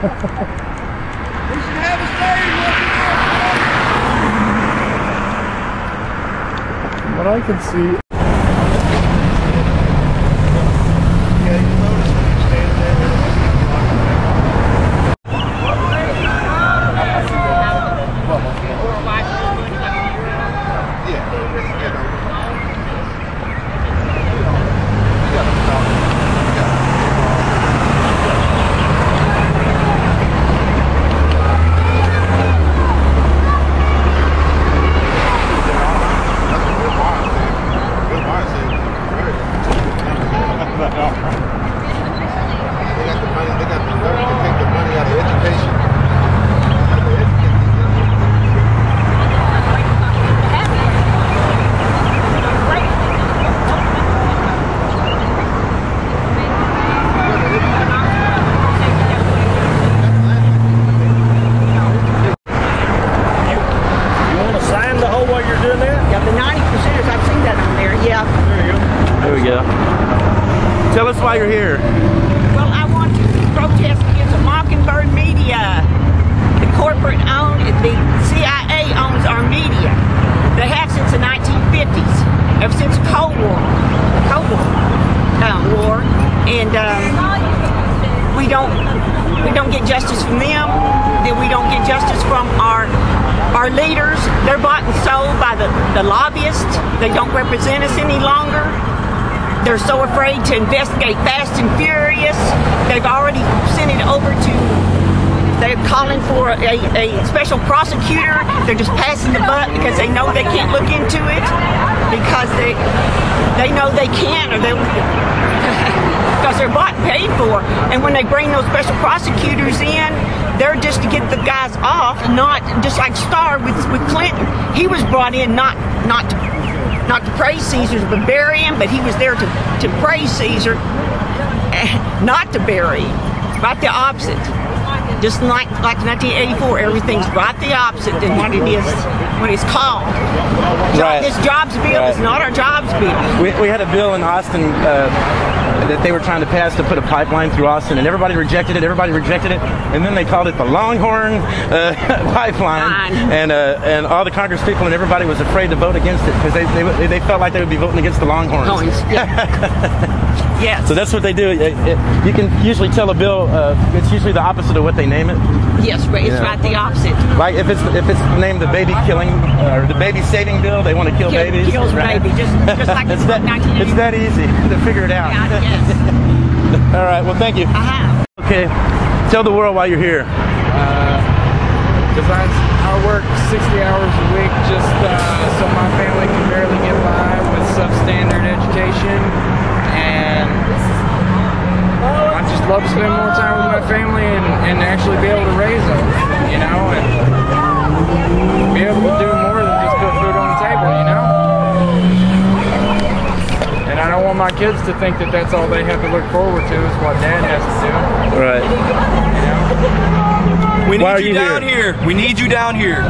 should have a stage. What I can see. Tell us why you're here. Well, I want to protest against the Mockingbird media. The corporate owned, the CIA owns our media. They have since the 1950s, ever since the Cold War, and we don't get justice from them. Then we don't get justice from our leaders. They're bought and sold by the lobbyists. They don't represent us any longer. They're so afraid to investigate Fast and Furious. They've already sent it over to, they're calling for a special prosecutor. They're just passing the buck because they know they can't look into it because they know they can't, or because they're bought and paid for. And when they bring those special prosecutors in, they're just to get the guys off, not just like Starr with Clinton. He was brought in not to praise Caesar, but bury him, but he was there to praise Caesar, not to bury him. Right the opposite. Just like 1984, everything's right the opposite than what it is, what it's called. Right. This jobs bill is not our jobs bill. We had a bill in Austin that they were trying to pass to put a pipeline through Austin, and everybody rejected it, and then they called it the Longhorn pipeline, and all the Congress people and everybody was afraid to vote against it because they felt like they would be voting against the Longhorns. Yes. So that's what they do. You can usually tell a bill, it's usually the opposite of what they name it. Yes, it's right the opposite. Like if it's named the baby killing or the baby saving bill, they want to kill babies. Kills right? baby, just like it's that easy to figure it out. Yes. All right. Well, thank you. Okay. Tell the world why you're here. Because I work 60 hours a week just so my family can barely get by with substandard education, and I just love to spend more time with my family and actually be able to raise them, you know, and be able to do more than just put food on the table, you know. And I don't want my kids to think that that's all they have to look forward to is what Dad has to do. Right. You know? We need you down here. We need you down here.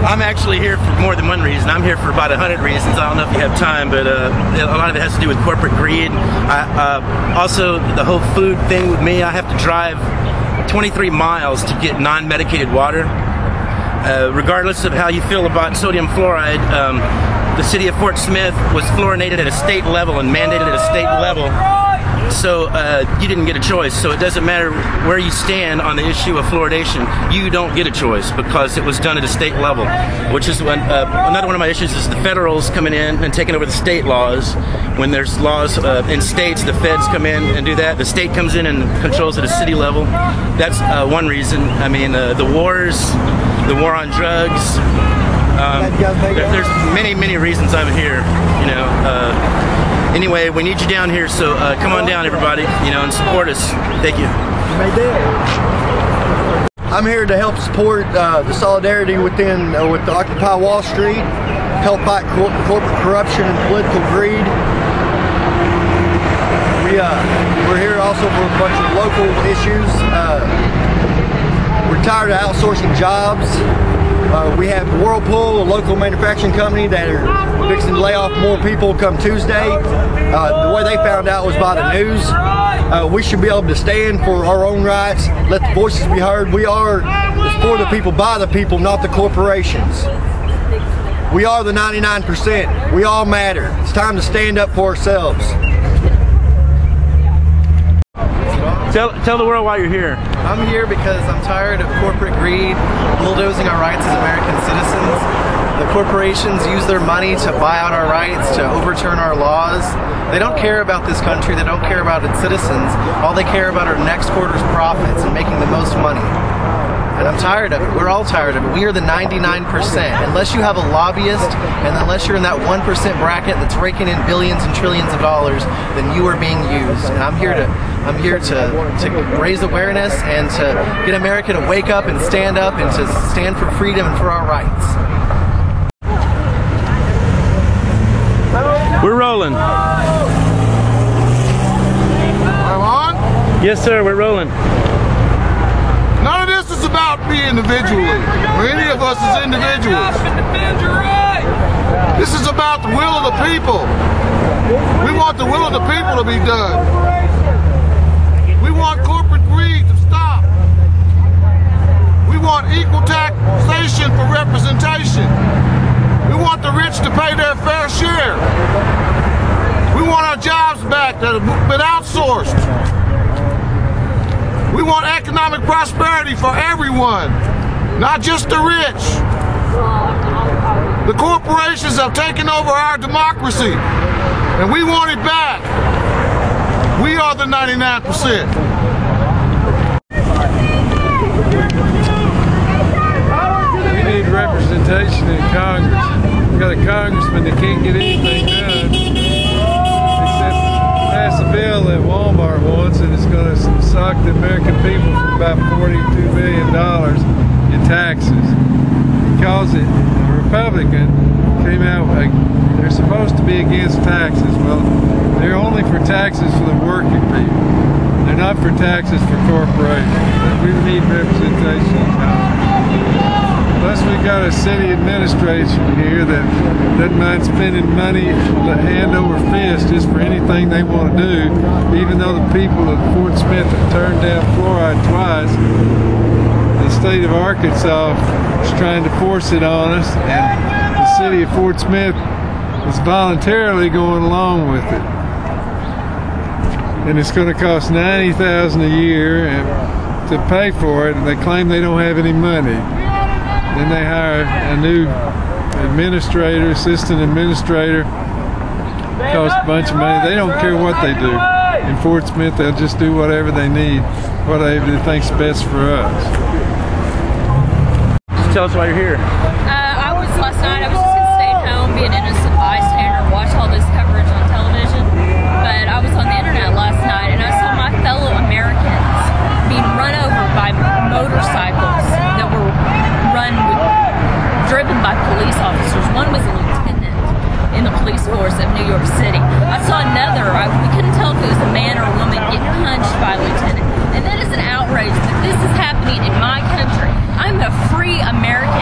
I'm actually here for more than one reason. I'm here for about 100 reasons. I don't know if you have time, but a lot of it has to do with corporate greed. Also, the whole food thing with me, I have to drive 23 miles to get non-medicated water. Regardless of how you feel about sodium fluoride, the city of Fort Smith was fluorinated at a state level and mandated at a state level. So you didn't get a choice. So it doesn't matter where you stand on the issue of fluoridation. You don't get a choice because it was done at a state level, which is when another one of my issues is the federals coming in and taking over the state laws. When there's laws in states, the feds come in and do that. The state comes in and controls at a city level. That's one reason. I mean, the wars, the war on drugs. There's many reasons I'm here. You know. Anyway, we need you down here, so come on down, everybody, you know, and support us. Thank you. I'm here to help support the solidarity with the Occupy Wall Street, help fight corporate corruption and political greed. We're here also for a bunch of local issues. We're tired of outsourcing jobs. We have Whirlpool, a local manufacturing company that are fixing to lay off more people come Tuesday. The way they found out was by the news. We should be able to stand for our own rights, let the voices be heard. It's for the people, by the people, not the corporations. We are the 99%. We all matter. It's time to stand up for ourselves. Tell the world why you're here. I'm here because I'm tired of corporate greed bulldozing our rights as American citizens. The corporations use their money to buy out our rights, to overturn our laws. They don't care about this country, they don't care about its citizens. All they care about are next quarter's profits and making the most money. And I'm tired of it. We're all tired of it. We are the 99%. Unless you have a lobbyist, and unless you're in that 1% bracket that's raking in billions and trillions of dollars, then you are being used. And I'm here to raise awareness and to get America to wake up and to stand for freedom and for our rights. We're rolling. I'm on? Yes, sir, we're rolling. None of this is about me individually, or any of us as individuals. This is about the will of the people. We want the will of the people to be done. We want corporate greed to stop. We want equal taxation for representation. We want the rich to pay their fair share. We want our jobs back that have been outsourced. We want economic prosperity for everyone, not just the rich. The corporations have taken over our democracy, and we want it back. We are the 99%. We need representation in Congress. We've got a congressman that can't get anything done except pass a bill that Walmart wants, and it's going to suck the American people for about $42 billion in taxes. Because a Republican came out, they're supposed to be against taxes. Well, they're only for taxes for the working people. They're not for taxes for corporations. We need representation in Congress. Plus, we got a city administration here that doesn't mind spending money hand over fist just for anything they want to do, even though the people of Fort Smith have turned down fluoride twice. The state of Arkansas is trying to force it on us, and the city of Fort Smith is voluntarily going along with it. And it's going to cost $90,000 a year to pay for it, and they claim they don't have any money. Then they hire a new administrator, assistant administrator. Costs a bunch of money. They don't care what they do. In Fort Smith, they'll just do whatever they need, whatever they think's best for us. Just tell us why you're here. Last night I was just going to stay home, be an innocent bystander, watch all this coverage on television. But I was on the internet last night and I saw my fellow Americans being run over by motorcycles that were driven by police officers. One was a lieutenant in the police force of New York City. I saw another, we couldn't tell if it was a man or a woman, get punched by a lieutenant. And that is an outrage that this is happening in my country. I'm a free American.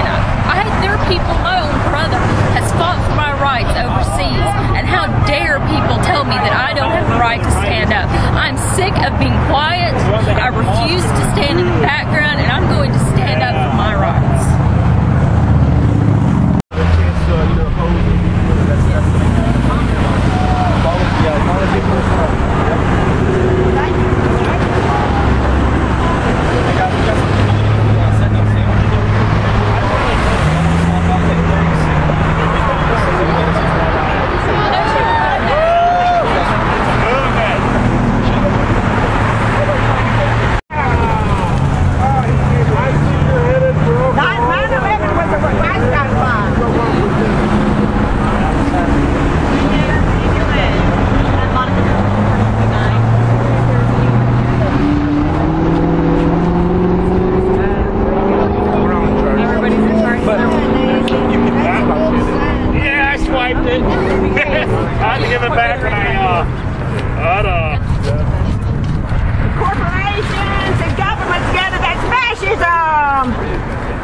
There are people, my own brother has fought for my rights overseas, and how dare people tell me that I don't have the right to stand up. I'm sick of being quiet. I refuse to stand in the background, and I'm going to stand up for my rights.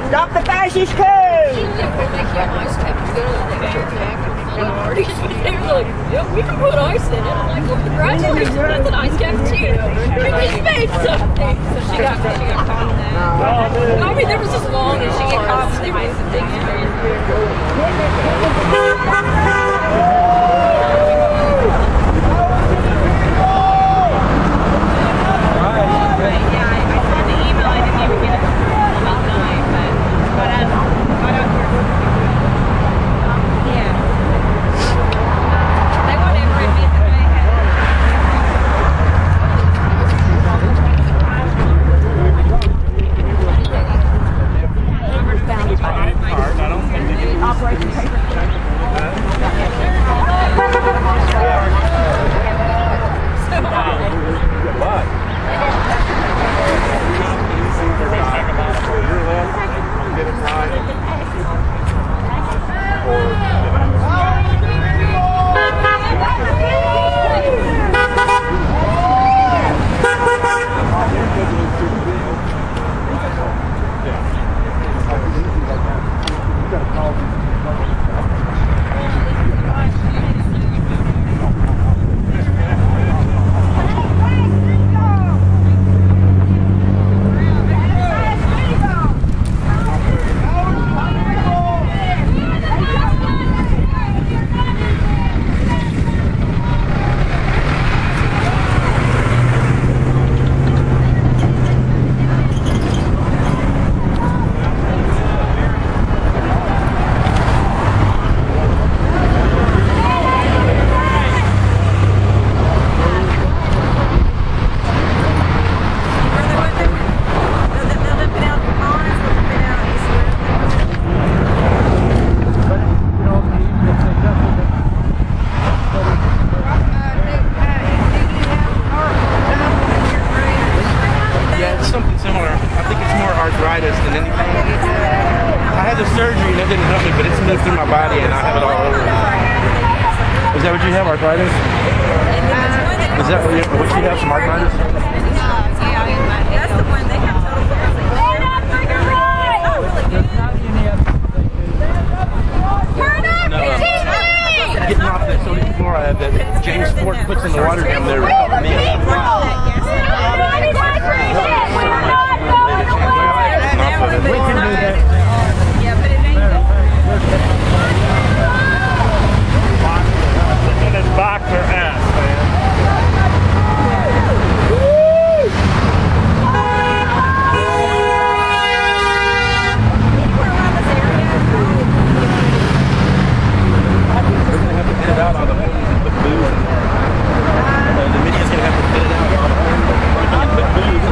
Stop the fascist coup! parties. They were like, yeah, we can put ice in it. I'm like, well, congratulations, that's an ice cafeteria. We just made something. So she got caught in that. I mean, there was this long and she got caught. They were using things crazy. Arthritis? Is that what you have, some arthritis? That's the one they have total Getting off that sodium chloride that James Ford puts in the water down there to help me. We can do that. Yeah, but it ain't boxer ass, man. They're going to have to get it out on the booze. The media's going to have to get it out on the booze.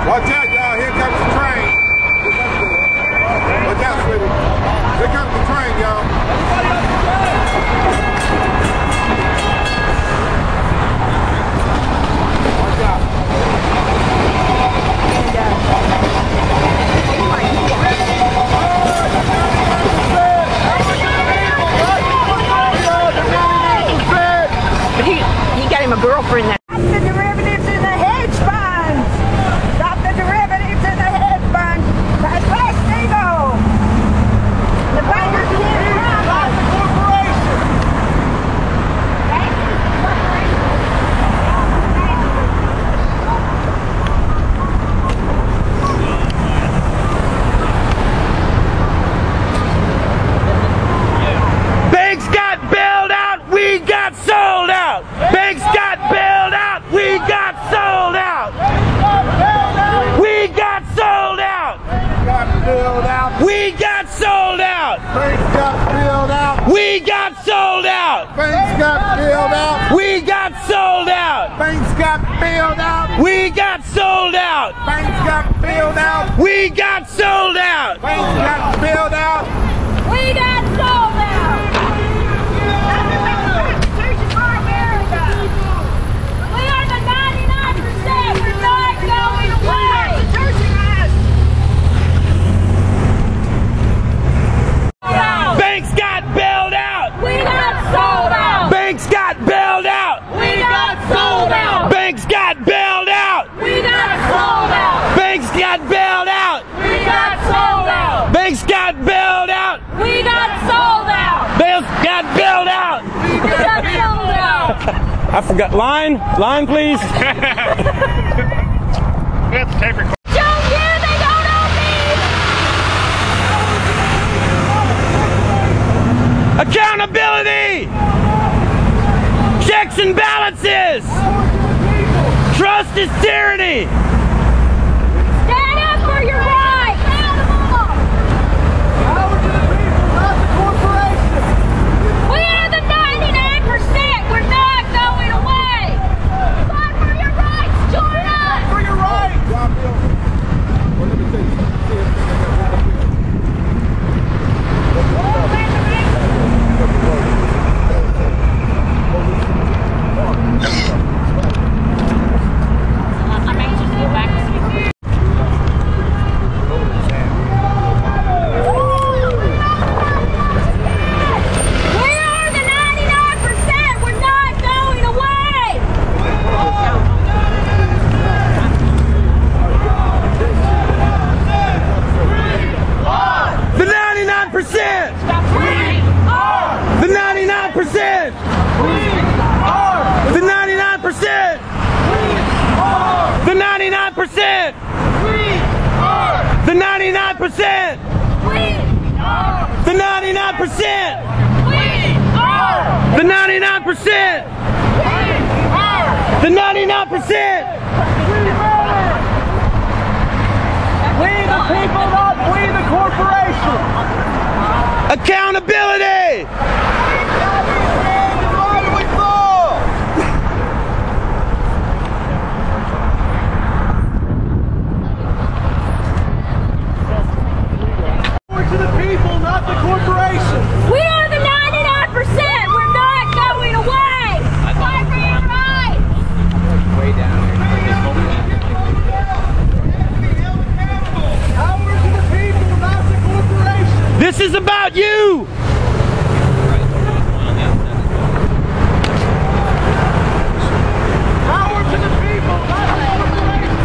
Watch out, y'all. Here comes the train. Watch out, sweetie. Here comes the train, y'all. Watch out. But he got him a girlfriend that. The derivatives in the hedge funds. Stop the derivatives in the hedge funds. That's Glass-Steagall. The bankers can't run like the corporation. Banks got bailed out, we got sold out. Banks got bailed out, we got sold out. We got sold out. We got sold out. Banks got filled out. We got sold out. Banks got filled out. We got sold out. Banks got filled out. We got sold out. Banks got filled out. We got sold out. Banks got filled out. We got sold out. Constitution for America. We are the 99%. We're not going away. Banks got bailed out. We got sold out. Banks got bailed out. We got sold out. Banks got bailed out. We got sold out. Banks got bailed out. We got sold out. Banks got bailed out. We got sold out. Banks got bailed out. We got sold out. I forgot. Line, please. We have to tape record. Don't hear they don't own me. Accountability. Checks and balances. Trust is tyranny. Stand up for your rights. We are the 99%. We're not going away. Fight for your rights. Join us. For your rights. I'm anxious to go back to sleep. We are the 99%. We're not going away. The 99%. The 99%. The 99%. The 99%. The 99%. The 99%. The 99%. The 99%. We the people, not we the corporation. Accountability. Why do we fall? To the people, not the corporation. We are the 99%. We're not going away. Fight for your rights. Way down here. Power to the people, not the corporation. This is about you. Power to the people, not the corporation.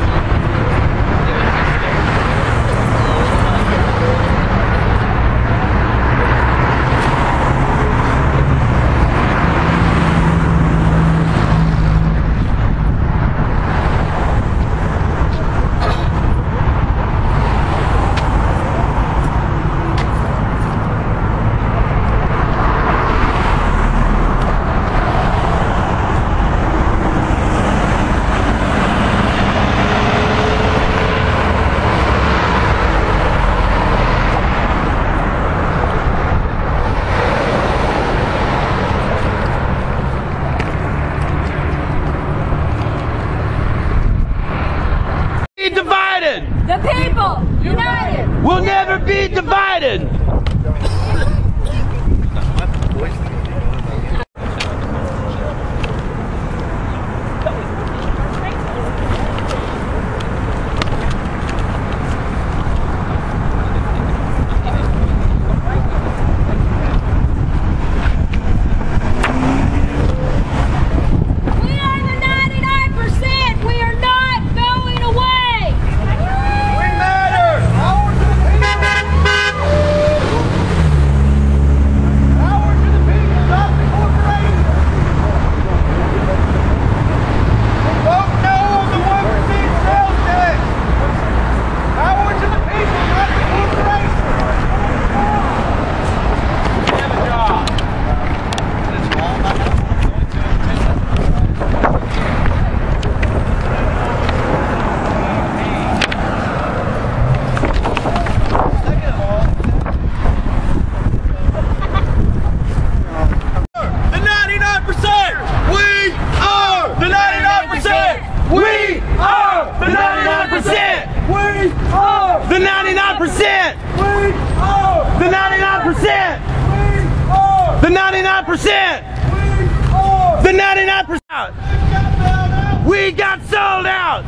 99%. The 99%. We got sold out.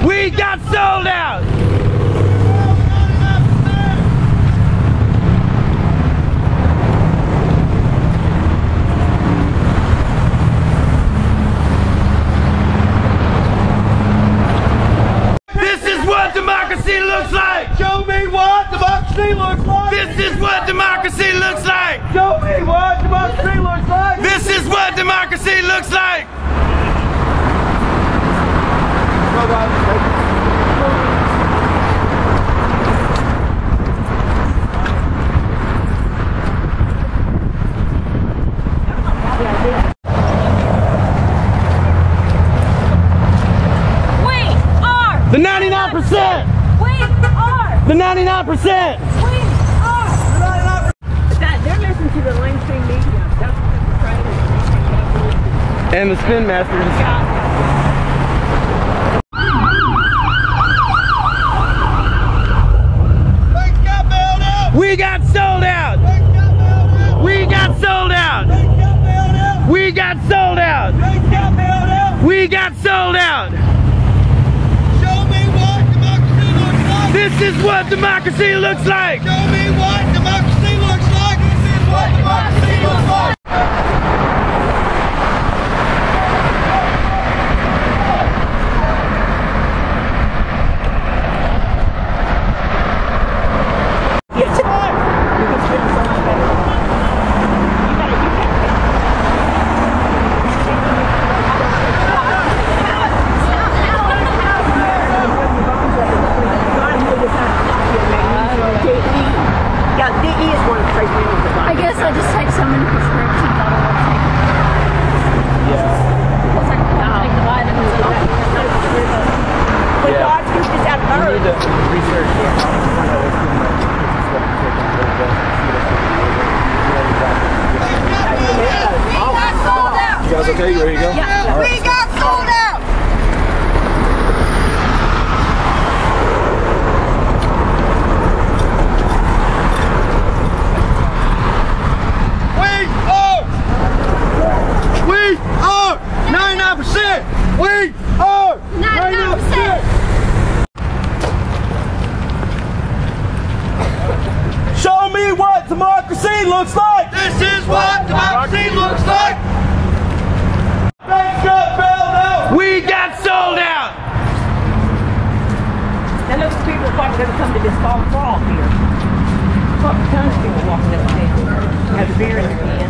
We got sold out. This is what democracy looks like. Show me what democracy looks like. This is what democracy looks like. Show me what democracy looks like. This is what democracy looks like. The 99%! We are! The 99%! We are! They're listening to the mainstream media. That's what they're trying to And the Spin Masters. We got sold out! We got sold out! We got sold out! We got sold out! This is what democracy looks like! Show me what democracy looks like! This is what democracy looks like! I guess I just take so many prescriptions. I don't want to take them. Yeah. Because I can't take the vitamins. But God scooped us out of We need earth. to research it. You guys okay? You ready to go? Yeah. All right. We got sold out! We are 99%! We are 99%! Show me what democracy looks like! This is what democracy looks like! Banks got bailed out! We got sold out! Now look, people are probably going to come to this fall frog here. Tons of people walking up there. Have a beer in their hand.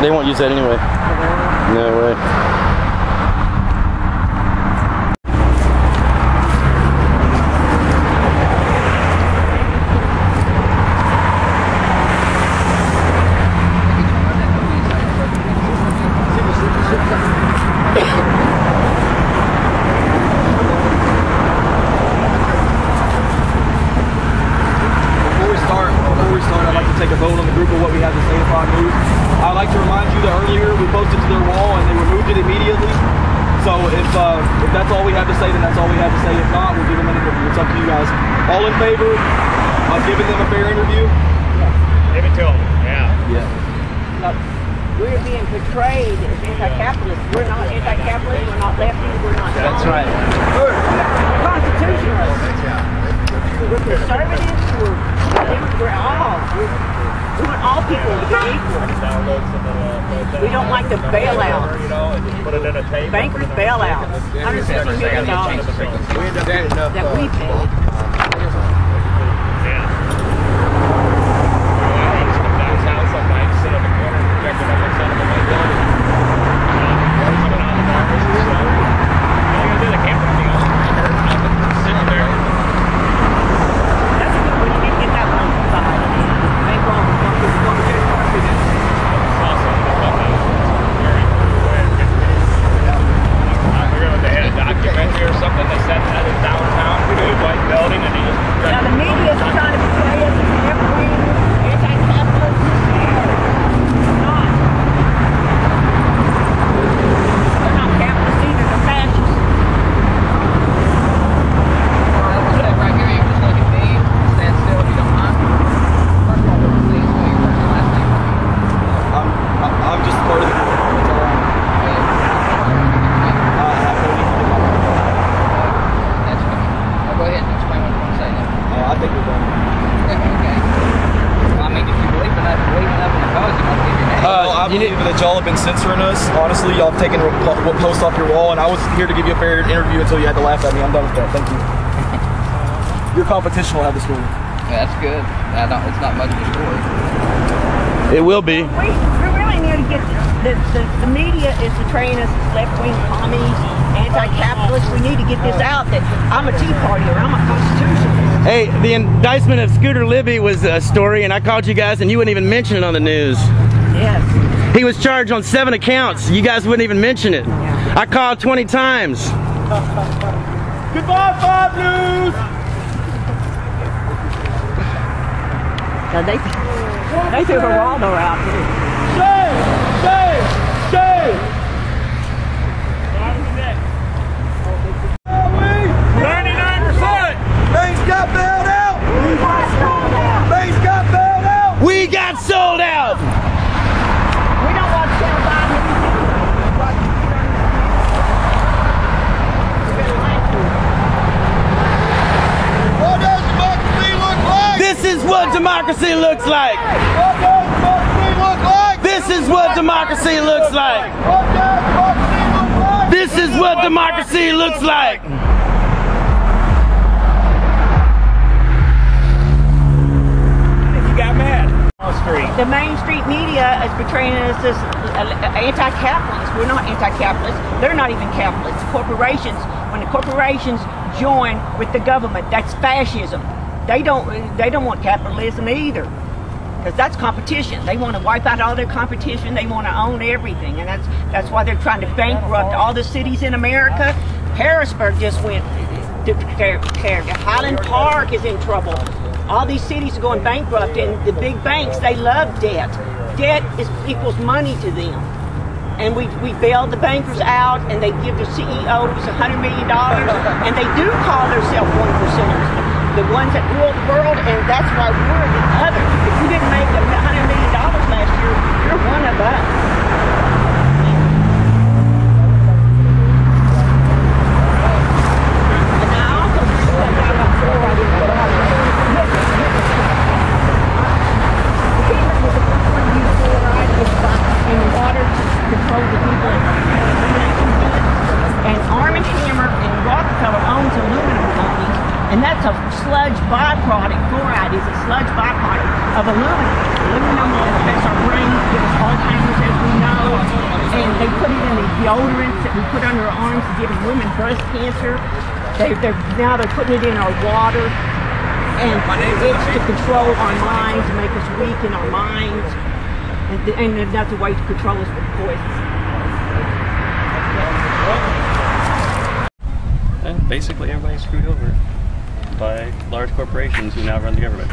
They won't use that anyway. No way. Before we start, I'd like to take a vote on the group of what we have to say upon news. I'd like to remind you that earlier we posted to their wall and they removed it immediately. So if that's all we have to say, then that's all we have to say. If not, we'll give them an interview. It's up to you guys. All in favor of giving them a fair interview? Give it to them. Yeah. Yeah. Look, we're being portrayed as anti-capitalists. We're not anti-capitalists. We're not lefties. We're not. That's right. We're constitutionalists. We're conservatives. We're all. We want all people to be equal. We don't like the bailouts. Bankers bailouts. $150 million that we paid. Or something that said that in downtown, white belt. that y'all have been censoring us. Honestly, y'all have taken what posts off your wall, and I was here to give you a fair interview until you had to laugh at me. I'm done with that. Thank you. Your competition will have the story. Yeah, that's good. It's not much of a story. It will be. We really need to get the media is portraying us as left-wing commies, anti-capitalists. We need to get this out that I'm a Tea Partier, I'm a constitutionalist. Hey, the indictment of Scooter Libby was a story, and I called you guys, and you wouldn't even mention it on the news. Yes. He was charged on 7 accounts. You guys wouldn't even mention it. Yeah. I called 20 times. Goodbye, Fox News! Now they threw Geraldo out too. Shame! Shame! Shame! 99%! Things got bailed out! Things got bailed out! We got sold out! We don't want to sell Biden. What does democracy look like? This is what democracy looks like! What does democracy look like? This is what democracy looks like! What does democracy look like? This is what democracy looks like! You got mad. The Main Street media is portraying us as anti-capitalists. We're not anti-capitalists. They're not even capitalists. Corporations, when the corporations join with the government, that's fascism. They don't want capitalism either, because that's competition. They want to wipe out all their competition. They want to own everything, and that's why they're trying to bankrupt all the cities in America. Harrisburg just went declared. Highland Park is in trouble. All these cities are going bankrupt, and the big banks, they love debt. Debt equals money to them. And we bailed the bankers out, and they give their CEOs $100 million, and they do call themselves 1%ers. The ones that rule the world, and that's why we're the other. If you didn't make $100 million last year, you're one of us. And Arm & Hammer and Rockefeller owns aluminum companies, and that's a sludge byproduct. Fluoride is a sludge byproduct of aluminum. Aluminum affects our brains, gives us Alzheimer's, as we know, and they put it in the deodorants that we put under our arms to give women breast cancer. Now they're putting it in our water, and it's to control our minds, to make us weak in our minds, and that's a way to control us with poison. Basically, everybody's screwed over by large corporations who now run the government.